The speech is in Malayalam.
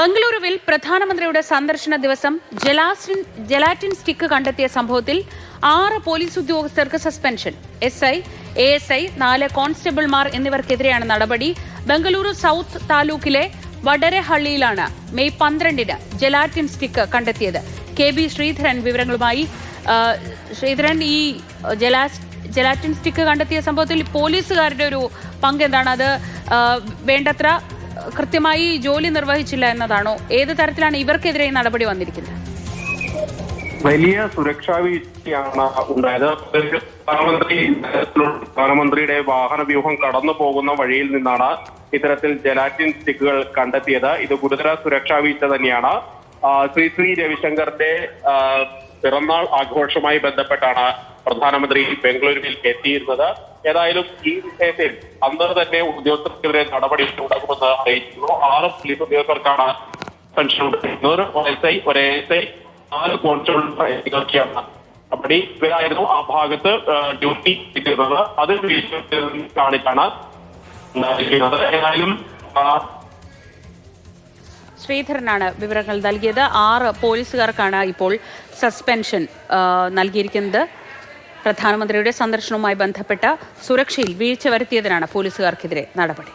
ബംഗളൂരുവിൽ പ്രധാനമന്ത്രിയുടെ സന്ദർശന ദിവസം ജലാറ്റിൻ സ്റ്റിക്ക് കണ്ടെത്തിയ സംഭവത്തിൽ 6 പോലീസ് ഉദ്യോഗസ്ഥർക്ക് സസ്പെൻഷൻ. SI, ASI, 4 കോൺസ്റ്റബിൾമാർ എന്നിവർക്കെതിരെയാണ് നടപടി. ബംഗളൂരു സൗത്ത് താലൂക്കിലെ വടരഹള്ളിയിലാണ് മെയ് 12-ന് ജലാറ്റിൻ സ്റ്റിക്ക് കണ്ടെത്തിയത്. KB ശ്രീധരൻ വിവരങ്ങളുമായി. ശ്രീധരൻ, ഈ ജലാറ്റിൻ സ്റ്റിക്ക് കണ്ടെത്തിയ സംഭവത്തിൽ പോലീസുകാരുടെ ഒരു പങ്ക് എന്താണ്? അത് വേണ്ടത്ര കൃത്യമായി ജോലി നിർവഹിച്ചില്ല എന്നതാണോ? ഏത് തരത്തിലാണ് ഇവർക്കെതിരെ നടപടി വന്നിരിക്കുന്നത്? വലിയ സുരക്ഷാ വീഴ്ചയാണ് ഉണ്ടായത്. പ്രധാനമന്ത്രിയുടെ വാഹന വ്യൂഹം കടന്നു പോകുന്ന വഴിയിൽ നിന്നാണ് ഇത്തരത്തിൽ ജലാറ്റിൻ സ്റ്റിക്കുകൾ കണ്ടെത്തിയത്. ഇത് ഗുരുതര സുരക്ഷാ വീഴ്ച തന്നെയാണ്. ശ്രീ രവിശങ്കറിന്റെ പിറന്നാൾ ആഘോഷവുമായി ബന്ധപ്പെട്ടാണ് പ്രധാനമന്ത്രി ബംഗളൂരുവിൽ എത്തിയിരുന്നത്. ഏതായാലും ഈ വിഷയത്തിൽ അന്ന് തന്നെ ഉദ്യോഗസ്ഥർക്കെതിരെ നടപടി ഉണ്ടാകുമെന്ന് അറിയിച്ചിരുന്നു. 6 പോലീസ് ഉദ്യോഗസ്ഥർക്കാണ് സസ്പെൻഷൻ ഉണ്ടായിരുന്നത്. ഒരു SI, ഒരു ASI, 4 കോൺസ്റ്റബിൾക്കാണ് നടപടി. ഇവരായിരുന്നു ആ ഭാഗത്ത് ഡ്യൂട്ടി ചെയ്തിരുന്നത്. അത് കാണിച്ചാണ് ഉണ്ടായിരിക്കുന്നത്. ഏതായാലും ശ്രീധരനാണ് വിവരങ്ങൾ നൽകിയത്. 6 പോലീസുകാർക്കാണ് ഇപ്പോൾ സസ്പെൻഷൻ നൽകിയിരിക്കുന്നത്. പ്രധാനമന്ത്രിയുടെ സന്ദർശനവുമായി ബന്ധപ്പെട്ട സുരക്ഷയിൽ വീഴ്ച വരുത്തിയതിനാണ് പോലീസുകാർക്കെതിരെ നടപടി.